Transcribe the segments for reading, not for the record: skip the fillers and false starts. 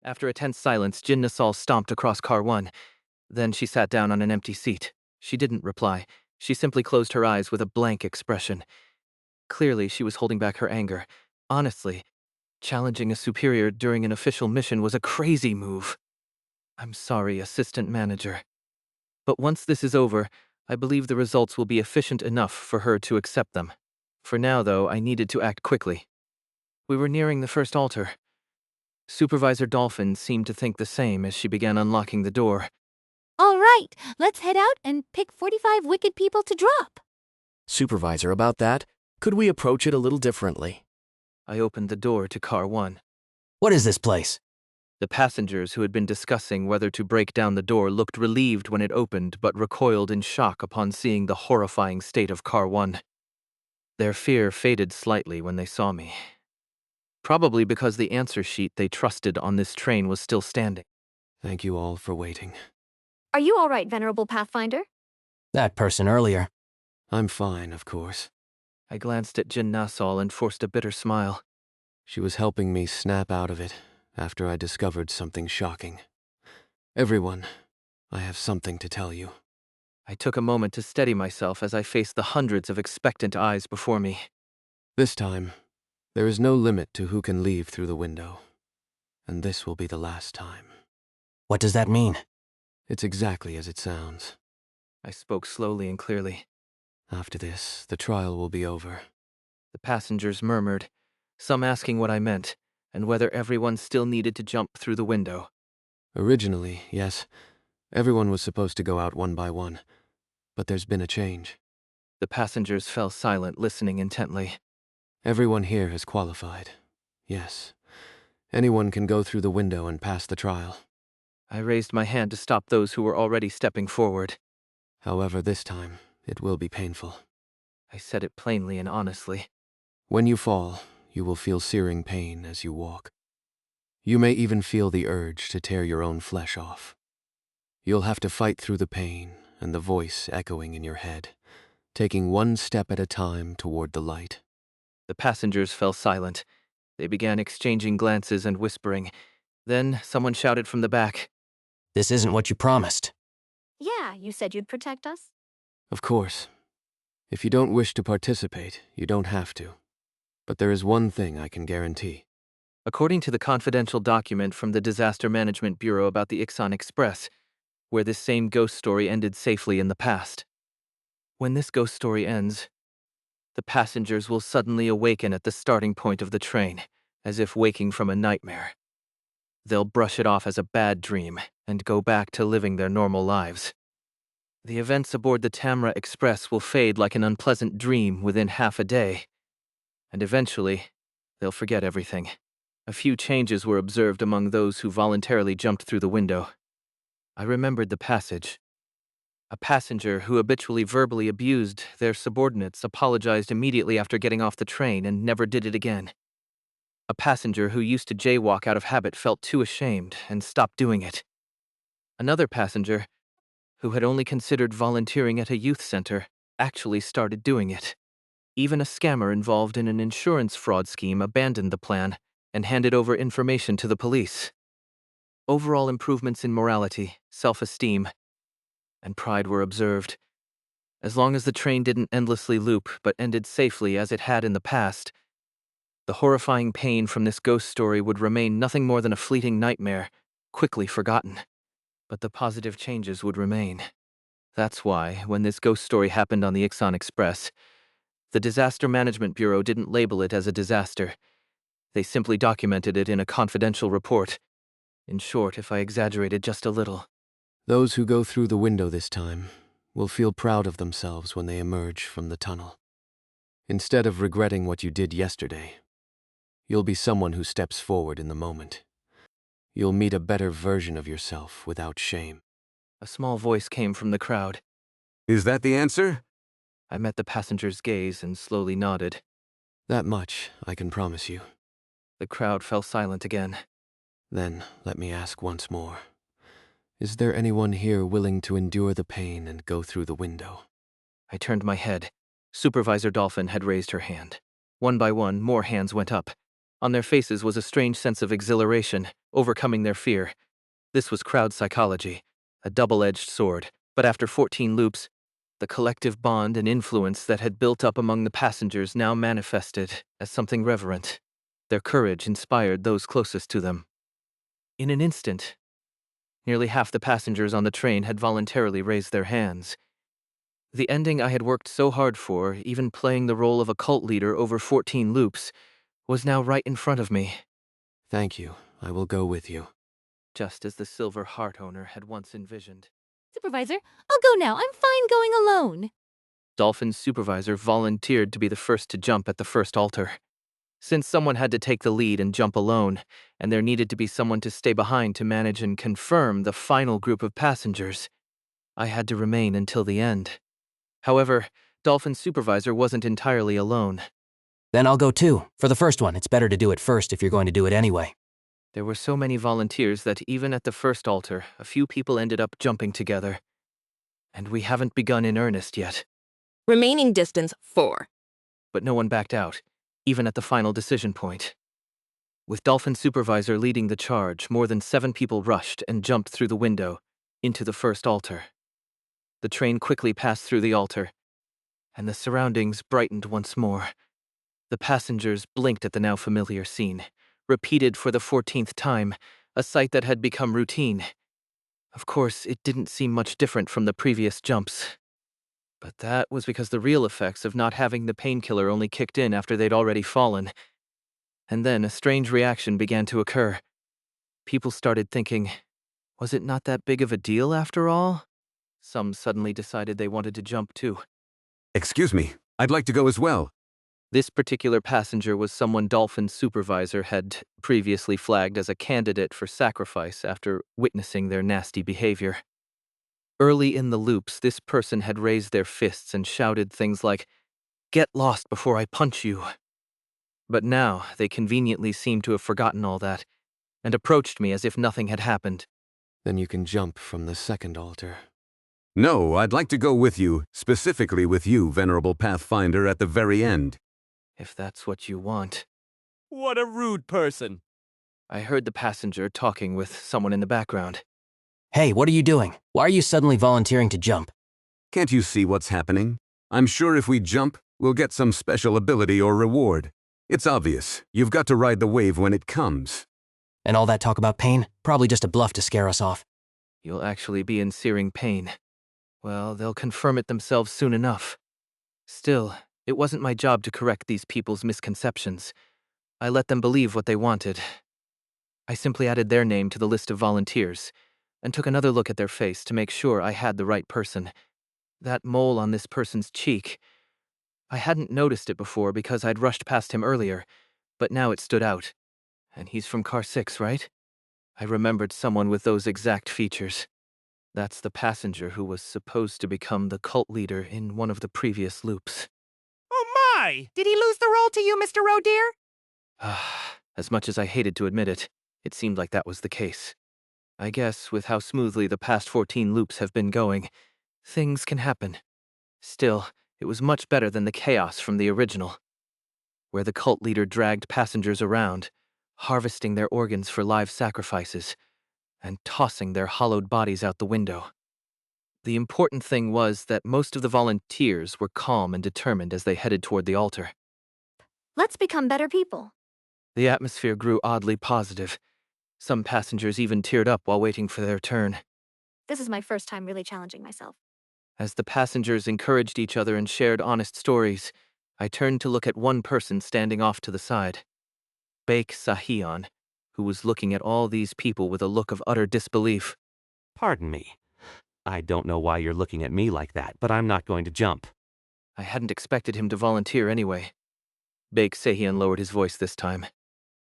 After a tense silence, Jin Nasal stomped across car 1. Then she sat down on an empty seat. She didn't reply. She simply closed her eyes with a blank expression. Clearly, she was holding back her anger. Honestly, challenging a superior during an official mission was a crazy move. I'm sorry, Assistant Manager. But once this is over, I believe the results will be efficient enough for her to accept them. For now, though, I needed to act quickly. We were nearing the first altar. Supervisor Dolphin seemed to think the same as she began unlocking the door. All right, let's head out and pick 45 wicked people to drop. Supervisor, about that, could we approach it a little differently? I opened the door to car 1. What is this place? The passengers who had been discussing whether to break down the door looked relieved when it opened but recoiled in shock upon seeing the horrifying state of car 1. Their fear faded slightly when they saw me. Probably because the answer sheet they trusted on this train was still standing. Thank you all for waiting. Are you all right, Venerable Pathfinder? That person earlier. I'm fine, of course. I glanced at Jin Nasal and forced a bitter smile. She was helping me snap out of it after I discovered something shocking. Everyone, I have something to tell you. I took a moment to steady myself as I faced the hundreds of expectant eyes before me. This time, there is no limit to who can leave through the window. And this will be the last time. What does that mean? It's exactly as it sounds. I spoke slowly and clearly. After this, the trial will be over. The passengers murmured, some asking what I meant, and whether everyone still needed to jump through the window. Originally, yes, everyone was supposed to go out one by one, but there's been a change. The passengers fell silent, listening intently. Everyone here has qualified. Yes, anyone can go through the window and pass the trial. I raised my hand to stop those who were already stepping forward. However, this time, it will be painful. I said it plainly and honestly. When you fall, you will feel searing pain as you walk. You may even feel the urge to tear your own flesh off. You'll have to fight through the pain and the voice echoing in your head, taking one step at a time toward the light. The passengers fell silent. They began exchanging glances and whispering. Then someone shouted from the back. This isn't what you promised. Yeah, you said you'd protect us. Of course. If you don't wish to participate, you don't have to. But there is one thing I can guarantee. According to the confidential document from the Disaster Management Bureau about the Ixon Express, where this same ghost story ended safely in the past. When this ghost story ends, the passengers will suddenly awaken at the starting point of the train, as if waking from a nightmare. They'll brush it off as a bad dream and go back to living their normal lives. The events aboard the Tamra Express will fade like an unpleasant dream within half a day. And eventually, they'll forget everything. A few changes were observed among those who voluntarily jumped through the window. I remembered the passage. A passenger who habitually verbally abused their subordinates apologized immediately after getting off the train and never did it again. A passenger who used to jaywalk out of habit felt too ashamed and stopped doing it. Another passenger, who had only considered volunteering at a youth center, actually started doing it. Even a scammer involved in an insurance fraud scheme abandoned the plan and handed over information to the police. Overall improvements in morality, self-esteem, and pride were observed. As long as the train didn't endlessly loop but ended safely as it had in the past, the horrifying pain from this ghost story would remain nothing more than a fleeting nightmare, quickly forgotten. But the positive changes would remain. That's why, when this ghost story happened on the Ixon Express, the Disaster Management Bureau didn't label it as a disaster. They simply documented it in a confidential report. In short, if I exaggerated just a little. Those who go through the window this time will feel proud of themselves when they emerge from the tunnel. Instead of regretting what you did yesterday, you'll be someone who steps forward in the moment. You'll meet a better version of yourself without shame. A small voice came from the crowd. Is that the answer? I met the passenger's gaze and slowly nodded. That much I can promise you. The crowd fell silent again. Then let me ask once more. Is there anyone here willing to endure the pain and go through the window? I turned my head. Supervisor Dolphin had raised her hand. One by one, more hands went up. On their faces was a strange sense of exhilaration, overcoming their fear. This was crowd psychology, a double-edged sword, but after 14 loops, the collective bond and influence that had built up among the passengers now manifested as something reverent. Their courage inspired those closest to them. In an instant, nearly half the passengers on the train had voluntarily raised their hands. The ending I had worked so hard for, even playing the role of a cult leader over 14 loops, was now right in front of me, Thank you. I will go with you. just as the Silver Heart owner had once envisioned. Supervisor, I'll go now. I'm fine going alone. Dolphin's supervisor volunteered to be the first to jump at the first altar. Since someone had to take the lead and jump alone, and there needed to be someone to stay behind to manage and confirm the final group of passengers, I had to remain until the end. However, Dolphin's supervisor wasn't entirely alone. Then I'll go too. For the first one, it's better to do it first if you're going to do it anyway. There were so many volunteers that even at the first altar, a few people ended up jumping together. And we haven't begun in earnest yet. Remaining distance 4. But no one backed out, even at the final decision point. With Dolphin's supervisor leading the charge, more than 7 people rushed and jumped through the window into the first altar. The train quickly passed through the altar, and the surroundings brightened once more. The passengers blinked at the now familiar scene, repeated for the 14th time, a sight that had become routine. Of course, it didn't seem much different from the previous jumps. But that was because the real effects of not having the painkiller only kicked in after they'd already fallen. And then a strange reaction began to occur. People started thinking, was it not that big of a deal after all? Some suddenly decided they wanted to jump too. Excuse me, I'd like to go as well. This particular passenger was someone Dolphin's supervisor had previously flagged as a candidate for sacrifice after witnessing their nasty behavior. Early in the loops, this person had raised their fists and shouted things like, "Get lost before I punch you." But now, they conveniently seemed to have forgotten all that, and approached me as if nothing had happened. Then you can jump from the second altar. No, I'd like to go with you, specifically with you, Venerable Pathfinder, at the very end. If that's what you want. What a rude person. I heard the passenger talking with someone in the background. Hey, what are you doing? Why are you suddenly volunteering to jump? Can't you see what's happening? I'm sure if we jump, we'll get some special ability or reward. It's obvious. You've got to ride the wave when it comes. And all that talk about pain? Probably just a bluff to scare us off. You'll actually be in searing pain. Well, they'll confirm it themselves soon enough. Still, it wasn't my job to correct these people's misconceptions. I let them believe what they wanted. I simply added their name to the list of volunteers, and took another look at their face to make sure I had the right person. That mole on this person's cheek. I hadn't noticed it before because I'd rushed past him earlier, but now it stood out. And he's from Car 6, right? I remembered someone with those exact features. That's the passenger who was supposed to become the cult leader in one of the previous loops. Oh my! Did he lose the role to you, Mr. Rodeer? As much as I hated to admit it, it seemed like that was the case. I guess with how smoothly the past 14 loops have been going, things can happen. Still, it was much better than the chaos from the original, where the cult leader dragged passengers around, harvesting their organs for live sacrifices, and tossing their hollowed bodies out the window. The important thing was that most of the volunteers were calm and determined as they headed toward the altar. Let's become better people. The atmosphere grew oddly positive. Some passengers even teared up while waiting for their turn. This is my first time really challenging myself. As the passengers encouraged each other and shared honest stories, I turned to look at one person standing off to the side. Baek Deok-soo, who was looking at all these people with a look of utter disbelief. Pardon me. I don't know why you're looking at me like that, but I'm not going to jump. I hadn't expected him to volunteer anyway. Baek Deok-soo lowered his voice this time.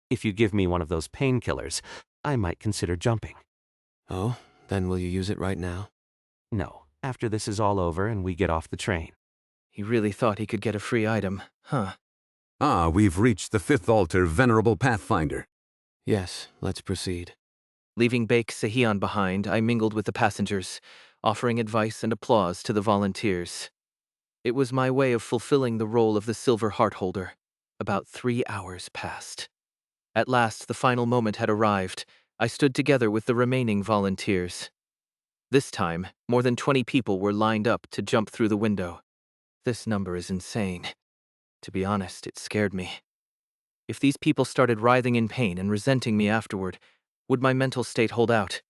If you give me one of those painkillers, I might consider jumping. Oh, then will you use it right now? No, after this is all over and we get off the train. He really thought he could get a free item, huh? Ah, we've reached the 5th altar, Venerable Pathfinder. Yes, let's proceed. Leaving Baek Deok-soo behind, I mingled with the passengers, offering advice and applause to the volunteers. It was my way of fulfilling the role of the Silver Heart Holder. About 3 hours passed. At last, the final moment had arrived. I stood together with the remaining volunteers. This time, more than 20 people were lined up to jump through the window. This number is insane. To be honest, it scared me. If these people started writhing in pain and resenting me afterward, would my mental state hold out?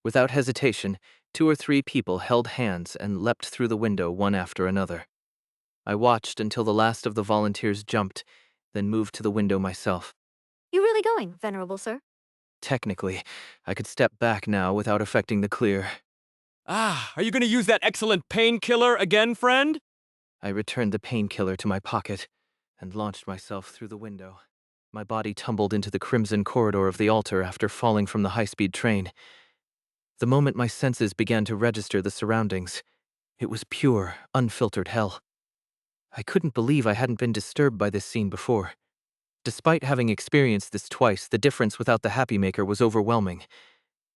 Without hesitation, 2 or 3 people held hands and leapt through the window one after another. I watched until the last of the volunteers jumped, then moved to the window myself. You really going, Venerable Sir? Technically, I could step back now without affecting the clear. Are you gonna use that excellent painkiller again, friend? I returned the painkiller to my pocket and launched myself through the window. My body tumbled into the crimson corridor of the altar after falling from the high-speed train. The moment my senses began to register the surroundings, it was pure, unfiltered hell. I couldn't believe I hadn't been disturbed by this scene before. Despite having experienced this twice, the difference without the Happy Maker was overwhelming.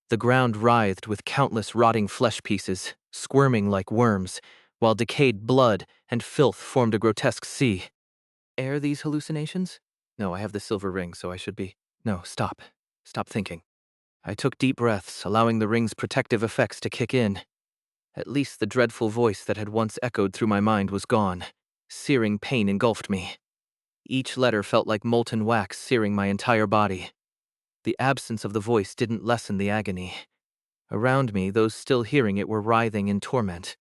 The ground writhed with countless rotting flesh pieces, squirming like worms, while decayed blood and filth formed a grotesque sea. Are these hallucinations? No, I have the silver ring, so I should be... No, stop. Stop thinking. I took deep breaths, allowing the ring's protective effects to kick in. At least the dreadful voice that had once echoed through my mind was gone. Searing pain engulfed me. Each letter felt like molten wax searing my entire body. The absence of the voice didn't lessen the agony. Around me, those still hearing it were writhing in torment.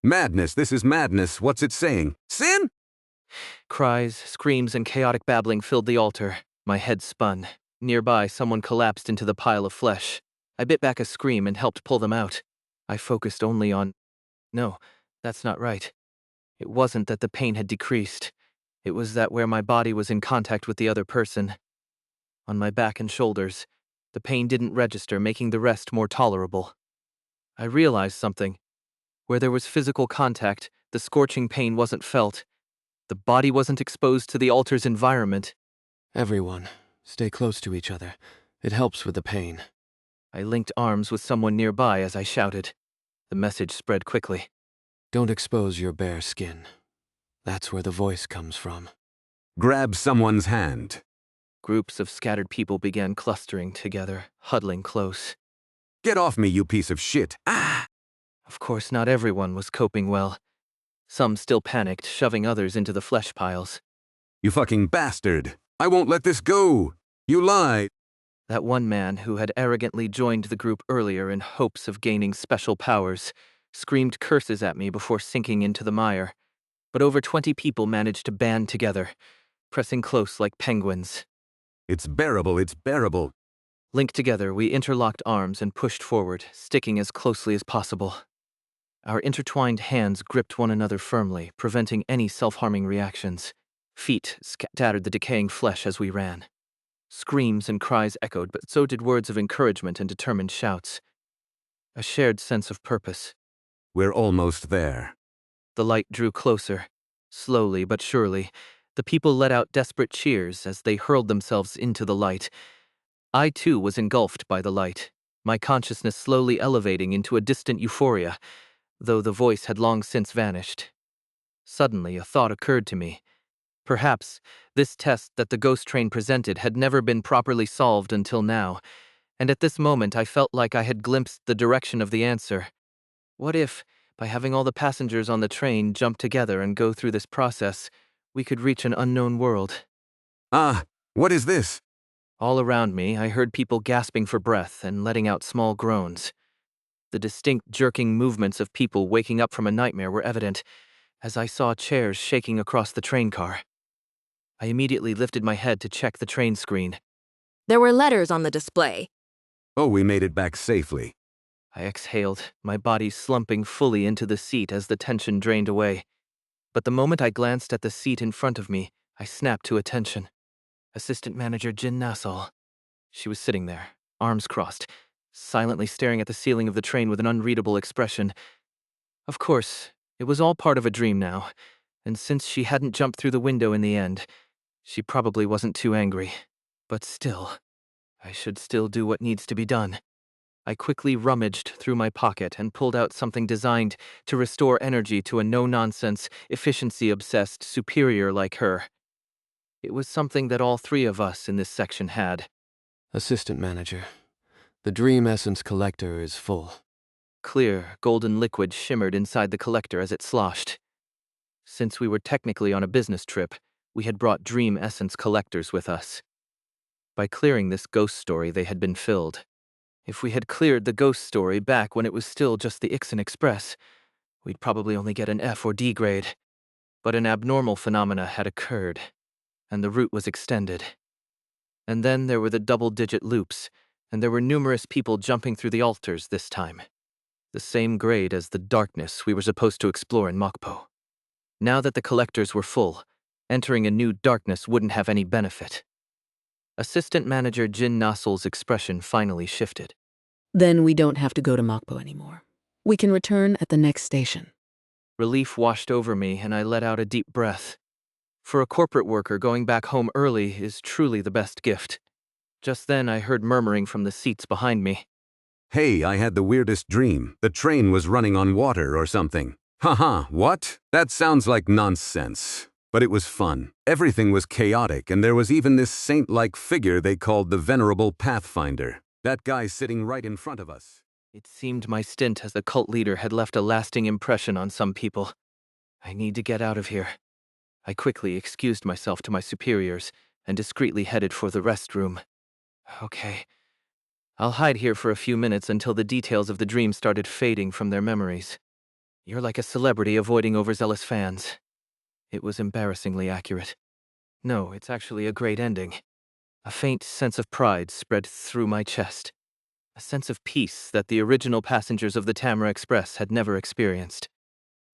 Madness, this is madness. What's it saying? Sin? Cries, screams, and chaotic babbling filled the altar. My head spun. Nearby, someone collapsed into the pile of flesh. I bit back a scream and helped pull them out. I focused only on... No, that's not right. It wasn't that the pain had decreased. It was that where my body was in contact with the other person, on my back and shoulders, the pain didn't register, making the rest more tolerable. I realized something. Where there was physical contact, the scorching pain wasn't felt. The body wasn't exposed to the altar's environment. Everyone, stay close to each other. It helps with the pain. I linked arms with someone nearby as I shouted. The message spread quickly. Don't expose your bare skin. That's where the voice comes from. Grab someone's hand. Groups of scattered people began clustering together, huddling close. Get off me, you piece of shit. Ah! Of course, not everyone was coping well. Some still panicked, shoving others into the flesh piles. You fucking bastard. I won't let this go. You lied. That one man who had arrogantly joined the group earlier in hopes of gaining special powers screamed curses at me before sinking into the mire. But over 20 people managed to band together, pressing close like penguins. It's bearable, it's bearable. Linked together, we interlocked arms and pushed forward, sticking as closely as possible. Our intertwined hands gripped one another firmly, preventing any self-harming reactions. Feet scattered the decaying flesh as we ran. Screams and cries echoed, but so did words of encouragement and determined shouts. A shared sense of purpose. We're almost there. The light drew closer. Slowly but surely, the people let out desperate cheers as they hurled themselves into the light. I too was engulfed by the light, my consciousness slowly elevating into a distant euphoria, though the voice had long since vanished. Suddenly, a thought occurred to me. Perhaps this test that the ghost train presented had never been properly solved until now, and at this moment I felt like I had glimpsed the direction of the answer. What if, by having all the passengers on the train jump together and go through this process, we could reach an unknown world? Ah, what is this? All around me, I heard people gasping for breath and letting out small groans. The distinct jerking movements of people waking up from a nightmare were evident, as I saw chairs shaking across the train car. I immediately lifted my head to check the train screen. There were letters on the display. Oh, we made it back safely. I exhaled, my body slumping fully into the seat as the tension drained away. But the moment I glanced at the seat in front of me, I snapped to attention. Assistant Manager Jin Nassau. She was sitting there, arms crossed, silently staring at the ceiling of the train with an unreadable expression. Of course, it was all part of a dream now, and since she hadn't jumped through the window in the end, she probably wasn't too angry. But still, I should still do what needs to be done. I quickly rummaged through my pocket and pulled out something designed to restore energy to a no-nonsense, efficiency-obsessed superior like her. It was something that all three of us in this section had. Assistant manager, the Dream Essence collector is full. Clear, golden liquid shimmered inside the collector as it sloshed. Since we were technically on a business trip, we had brought Dream Essence collectors with us. By clearing this ghost story, they had been filled. If we had cleared the ghost story back when it was still just the Ixon Express, we'd probably only get an F or D grade. But an abnormal phenomena had occurred, and the route was extended. And then there were the double-digit loops, and there were numerous people jumping through the altars this time. The same grade as the darkness we were supposed to explore in Mokpo. Now that the collectors were full, entering a new darkness wouldn't have any benefit. Assistant Manager Jin Nassel's expression finally shifted. Then we don't have to go to Mokpo anymore. We can return at the next station. Relief washed over me, and I let out a deep breath. For a corporate worker, going back home early is truly the best gift. Just then, I heard murmuring from the seats behind me. Hey, I had the weirdest dream. The train was running on water or something. Haha, what? That sounds like nonsense. But it was fun. Everything was chaotic, and there was even this saint-like figure they called the Venerable Pathfinder. That guy sitting right in front of us. It seemed my stint as the cult leader had left a lasting impression on some people. I need to get out of here. I quickly excused myself to my superiors and discreetly headed for the restroom. Okay. I'll hide here for a few minutes until the details of the dream started fading from their memories. You're like a celebrity avoiding overzealous fans. It was embarrassingly accurate. No, it's actually a great ending. A faint sense of pride spread through my chest. A sense of peace that the original passengers of the Tamara Express had never experienced.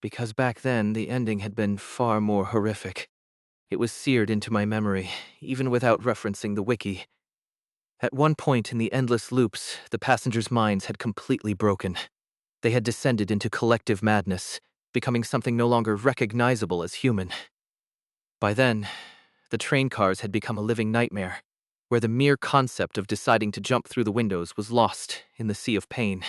Because back then, the ending had been far more horrific. It was seared into my memory, even without referencing the wiki. At one point in the endless loops, the passengers' minds had completely broken. They had descended into collective madness, becoming something no longer recognizable as human. By then, the train cars had become a living nightmare, where the mere concept of deciding to jump through the windows was lost in the sea of pain.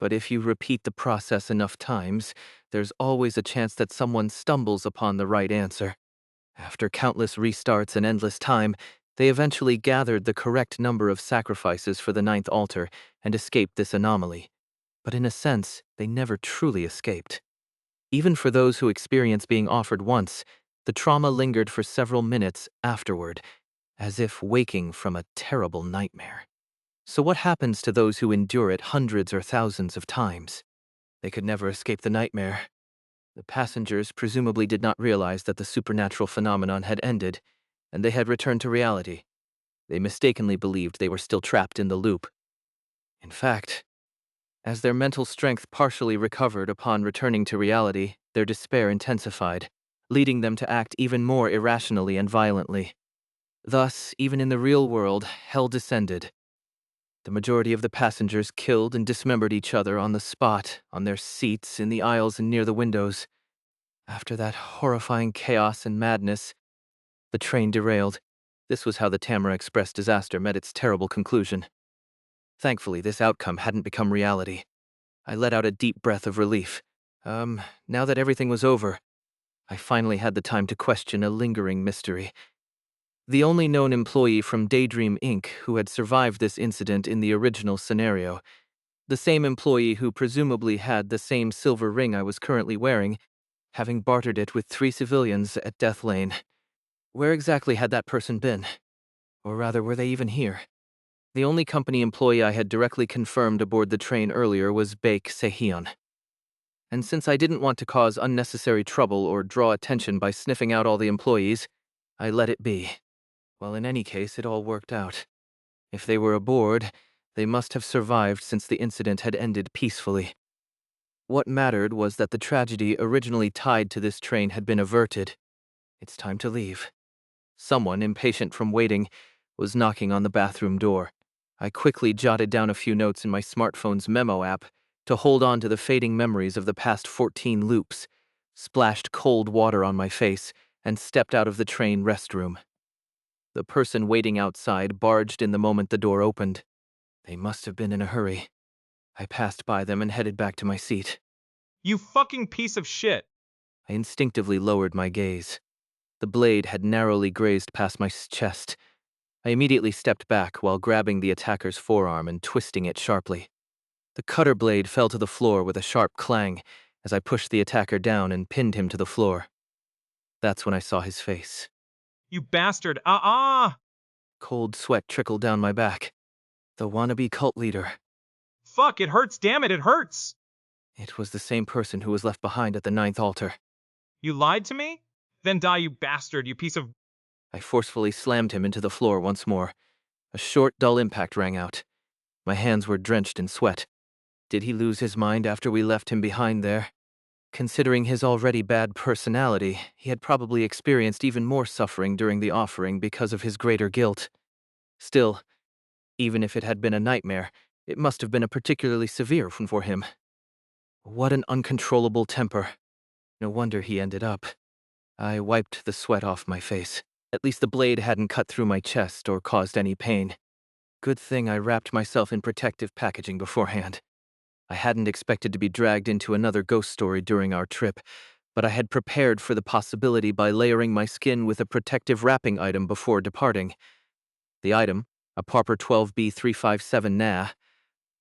But if you repeat the process enough times, there's always a chance that someone stumbles upon the right answer. After countless restarts and endless time, they eventually gathered the correct number of sacrifices for the ninth altar and escaped this anomaly. But in a sense, they never truly escaped. Even for those who experience being offered once, the trauma lingered for several minutes afterward, as if waking from a terrible nightmare. So what happens to those who endure it hundreds or thousands of times? They could never escape the nightmare. The passengers presumably did not realize that the supernatural phenomenon had ended, and they had returned to reality. They mistakenly believed they were still trapped in the loop. In fact, as their mental strength partially recovered upon returning to reality, their despair intensified, leading them to act even more irrationally and violently. Thus, even in the real world, hell descended. The majority of the passengers killed and dismembered each other on the spot, on their seats, in the aisles, and near the windows. After that horrifying chaos and madness, the train derailed. This was how the Tamara Express disaster met its terrible conclusion. Thankfully, this outcome hadn't become reality. I let out a deep breath of relief. Now that everything was over, I finally had the time to question a lingering mystery. The only known employee from Daydream Inc. who had survived this incident in the original scenario, the same employee who presumably had the same silver ring I was currently wearing, having bartered it with 3 civilians at Death Lane. Where exactly had that person been? Or rather, were they even here? The only company employee I had directly confirmed aboard the train earlier was Baek Deok-soo. And since I didn't want to cause unnecessary trouble or draw attention by sniffing out all the employees, I let it be. Well, in any case, it all worked out. If they were aboard, they must have survived since the incident had ended peacefully. What mattered was that the tragedy originally tied to this train had been averted. It's time to leave. Someone, impatient from waiting, was knocking on the bathroom door. I quickly jotted down a few notes in my smartphone's memo app to hold on to the fading memories of the past 14 loops, splashed cold water on my face, and stepped out of the train restroom. The person waiting outside barged in the moment the door opened. They must have been in a hurry. I passed by them and headed back to my seat. You fucking piece of shit. I instinctively lowered my gaze. The blade had narrowly grazed past my chest. I immediately stepped back while grabbing the attacker's forearm and twisting it sharply. The cutter blade fell to the floor with a sharp clang as I pushed the attacker down and pinned him to the floor. That's when I saw his face. You bastard! Cold sweat trickled down my back. The wannabe cult leader. Fuck, it hurts, damn it, it hurts! It was the same person who was left behind at the 9th altar. You lied to me? Then die, you bastard, you piece of... I forcefully slammed him into the floor once more. A short, dull impact rang out. My hands were drenched in sweat. Did he lose his mind after we left him behind there? Considering his already bad personality, he had probably experienced even more suffering during the offering because of his greater guilt. Still, even if it had been a nightmare, it must have been a particularly severe one for him. What an uncontrollable temper. No wonder he ended up. I wiped the sweat off my face. At least the blade hadn't cut through my chest or caused any pain. Good thing I wrapped myself in protective packaging beforehand. I hadn't expected to be dragged into another ghost story during our trip, but I had prepared for the possibility by layering my skin with a protective wrapping item before departing. The item, a Parper 12B357 NA,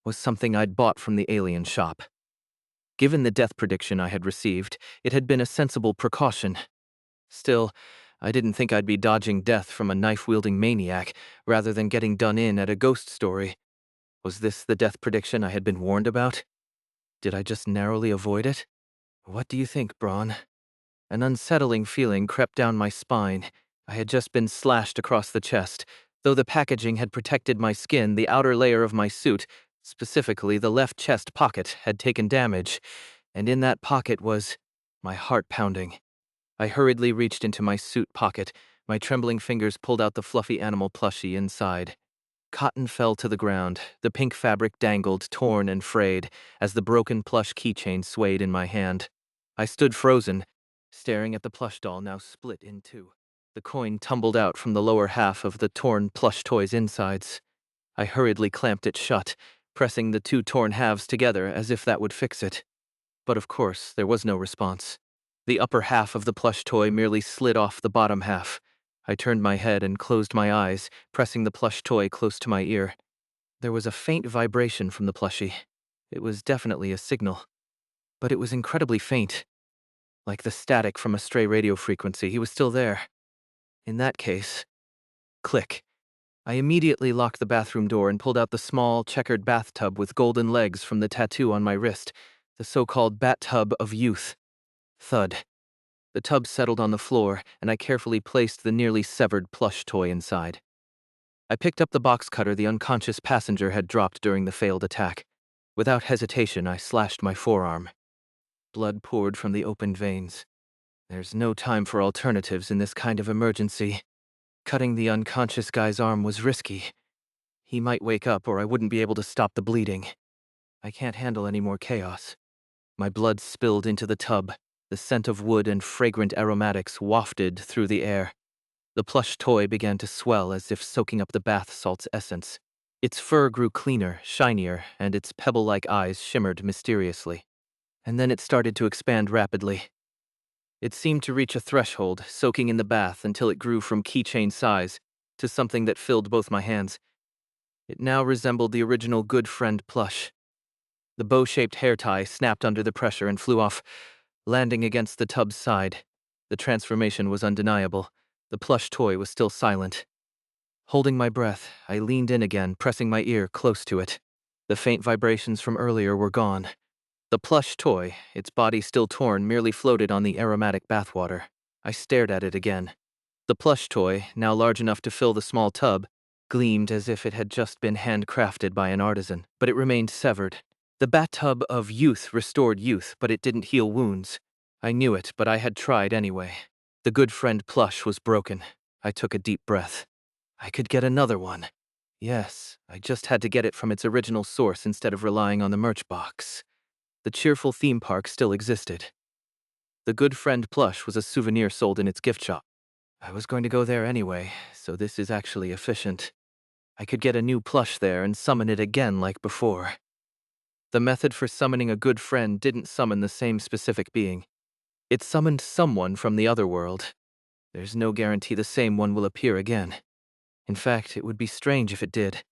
was something I'd bought from the alien shop. Given the death prediction I had received, it had been a sensible precaution. Still, I didn't think I'd be dodging death from a knife-wielding maniac rather than getting done in at a ghost story. Was this the death prediction I had been warned about? Did I just narrowly avoid it? What do you think, Braun? An unsettling feeling crept down my spine. I had just been slashed across the chest. Though the packaging had protected my skin, the outer layer of my suit, specifically the left chest pocket, had taken damage, and in that pocket was my heart pounding. I hurriedly reached into my suit pocket. My trembling fingers pulled out the fluffy animal plushie inside. Cotton fell to the ground. The pink fabric dangled, torn and frayed, as the broken plush keychain swayed in my hand. I stood frozen, staring at the plush doll now split in two. The coin tumbled out from the lower half of the torn plush toy's insides. I hurriedly clamped it shut, pressing the two torn halves together as if that would fix it. But of course, there was no response. The upper half of the plush toy merely slid off the bottom half. I turned my head and closed my eyes, pressing the plush toy close to my ear. There was a faint vibration from the plushie. It was definitely a signal. But it was incredibly faint. Like the static from a stray radio frequency, he was still there. In that case... Click. I immediately locked the bathroom door and pulled out the small, checkered bathtub with golden legs from the tattoo on my wrist, the so-called bat tub of youth. Thud. The tub settled on the floor, and I carefully placed the nearly severed plush toy inside. I picked up the box cutter the unconscious passenger had dropped during the failed attack. Without hesitation, I slashed my forearm. Blood poured from the opened veins. There's no time for alternatives in this kind of emergency. Cutting the unconscious guy's arm was risky. He might wake up or I wouldn't be able to stop the bleeding. I can't handle any more chaos. My blood spilled into the tub. The scent of wood and fragrant aromatics wafted through the air. The plush toy began to swell as if soaking up the bath salt's essence. Its fur grew cleaner, shinier, and its pebble-like eyes shimmered mysteriously. And then it started to expand rapidly. It seemed to reach a threshold, soaking in the bath until it grew from keychain size to something that filled both my hands. It now resembled the original Good Friend plush. The bow-shaped hair tie snapped under the pressure and flew off, landing against the tub's side. The transformation was undeniable. The plush toy was still silent. Holding my breath, I leaned in again, pressing my ear close to it. The faint vibrations from earlier were gone. The plush toy, its body still torn, merely floated on the aromatic bathwater. I stared at it again. The plush toy, now large enough to fill the small tub, gleamed as if it had just been handcrafted by an artisan, but it remained severed. The bathtub of youth restored youth, but it didn't heal wounds. I knew it, but I had tried anyway. The Good Friend plush was broken. I took a deep breath. I could get another one. Yes, I just had to get it from its original source instead of relying on the merch box. The cheerful theme park still existed. The Good Friend plush was a souvenir sold in its gift shop. I was going to go there anyway, so this is actually efficient. I could get a new plush there and summon it again like before. The method for summoning a good friend didn't summon the same specific being. It summoned someone from the other world. There's no guarantee the same one will appear again. In fact, it would be strange if it did.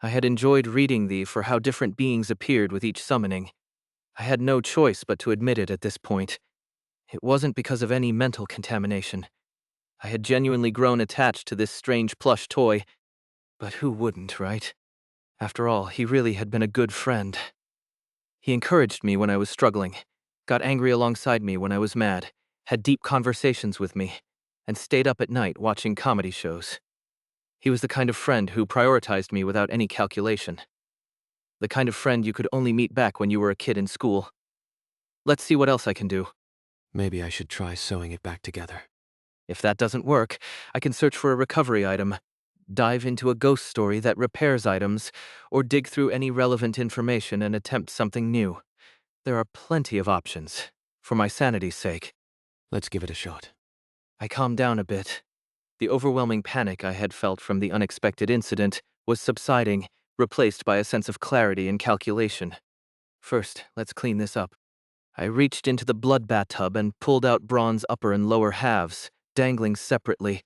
I had enjoyed reading thee for how different beings appeared with each summoning. I had no choice but to admit it at this point. It wasn't because of any mental contamination. I had genuinely grown attached to this strange plush toy, but who wouldn't, right? After all, he really had been a good friend. He encouraged me when I was struggling, got angry alongside me when I was mad, had deep conversations with me, and stayed up at night watching comedy shows. He was the kind of friend who prioritized me without any calculation. The kind of friend you could only meet back when you were a kid in school. Let's see what else I can do. Maybe I should try sewing it back together. If that doesn't work, I can search for a recovery item, dive into a ghost story that repairs items, or dig through any relevant information and attempt something new. There are plenty of options, for my sanity's sake. Let's give it a shot. I calmed down a bit. The overwhelming panic I had felt from the unexpected incident was subsiding, replaced by a sense of clarity and calculation. First, let's clean this up. I reached into the blood bathtub and pulled out bronze upper and lower halves, dangling separately.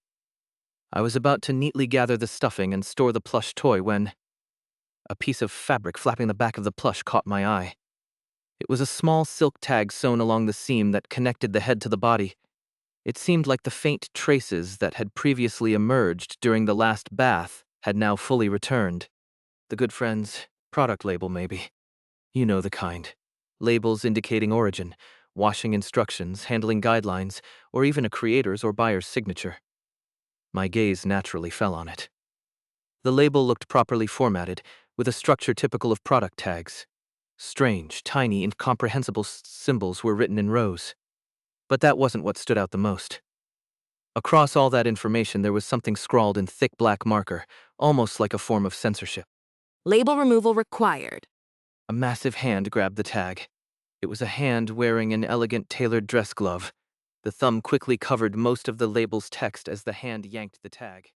I was about to neatly gather the stuffing and store the plush toy when a piece of fabric flapping the back of the plush caught my eye. It was a small silk tag sewn along the seam that connected the head to the body. It seemed like the faint traces that had previously emerged during the last bath had now fully returned. The good friend's product label, maybe. You know the kind. Labels indicating origin, washing instructions, handling guidelines, or even a creator's or buyer's signature. My gaze naturally fell on it. The label looked properly formatted, with a structure typical of product tags. Strange, tiny, incomprehensible symbols were written in rows. But that wasn't what stood out the most. Across all that information, there was something scrawled in thick black marker, almost like a form of censorship. Label removal required. A massive hand grabbed the tag. It was a hand wearing an elegant tailored dress glove. The thumb quickly covered most of the label's text as the hand yanked the tag.